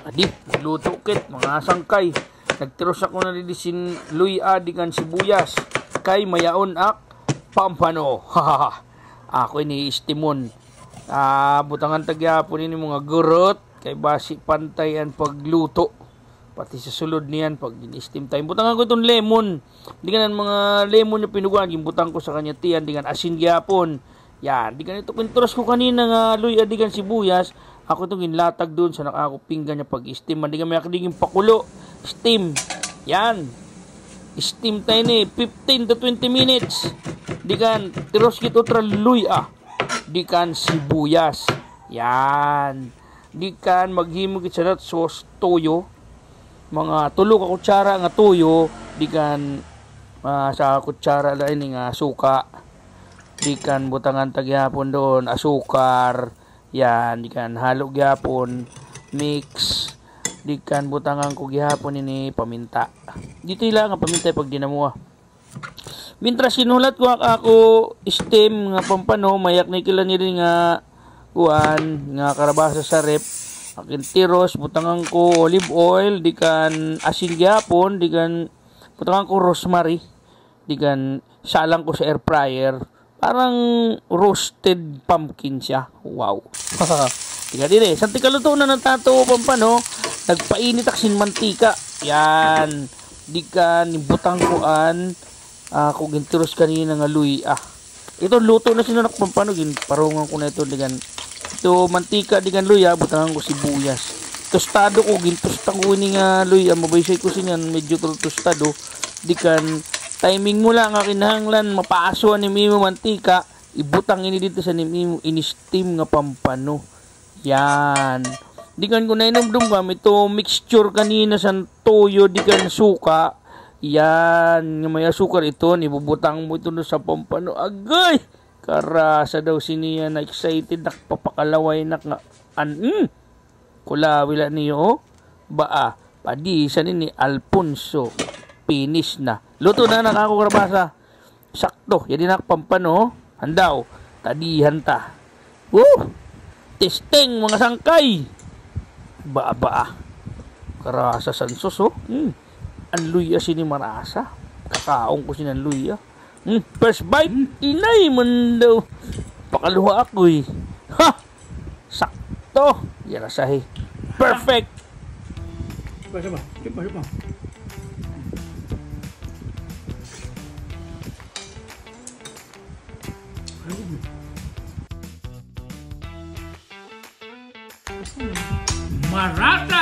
Adi, luto kit, mga sangkay. Nagtiros ako na didisin luya dikan sibuyas. Kay mayaon ak pampano. Ako ini istimon. Butangan tagyapon ini mga gurot. Kay basi pantayan pagluto. Pati sa sulod niyan pag in-steam time. Butangan ko itong lemon. Dikan mga lemon yung pinuguan. Butang ko sa kanya tiyan. Dikan asin gyapon. Yan. Dikan ito pinturos ko kanina nga luya dikan sibuyas. Ako itong ginlatag doon sa nakakupinggan niya pag-steam. Hindi kami akadiging pakulo. Steam. Yan. Steam tayo ni 15 to 20 minutes. Dikan, tiros kito traluya. Dikan sibuyas. Yan. Dikan, maghimog sa nut sauce toyo. Mga tulo ka kutsara nga toyo. Dikan, sa kutsara lain nga suka. Dikan, butangan tagyapon doon. Asukar. Yan, dikan halo gyapon, mix, dikan butangan ko gyapon ini paminta. Dito lang ang paminta pag dinamuha. Mintras sinulat ko ako steam nga pampano, mayak na kila ni rin nga kuan nga karabasa sa rep. Akin tiros, butangan ko olive oil, dikan asin gyapon, dikan butangan ko rosemary, dikan salang ko sa air fryer. Parang roasted pumpkin siya. Wow. Tika din eh. Santi kaluto na ng tato pampano. Nagpainit aksin mantika. Yan. Di ka nibutang kuan. Kung gintiros kanina nga luya. Ito luto na sinunak pampano. Ginparungan ko na ito. Digan. Ito mantika. Digan luya. Butangan ko sibuyas. Tostado ko. Gintostang ko ni nga luya. Mabaysay ko sinyan. Medyo tostado. Dikan. Timing mo lang kinahanglan mapaaso ni Mimo mantika, ibutang ini dito sa ni Mimo ini-steam nga pampano. Yan. Dikan ko na inomdom kam ito mixture kanina sa toyo dikan suka. Yan, nga may asukar ito, ibubutang mo ito sa pampano. Agay! Karasa daw siniya na excited nakpapakalaway nak nga kulawila niyo baa padi sa ni Alfonso. Finish na. Luto na nakako karabasa. Sakto. Yan pampano. Handaw. Tadihan ta. Woo! Testing mga sangkay. Baa. Karasa sansos oh. Ang luya sini marasa. Kakaong ko sinan luya. First bite. Inay man daw. Pakaluha ako eh. Ha! Sakto. Yan asahi. Perfect. Coba. Marata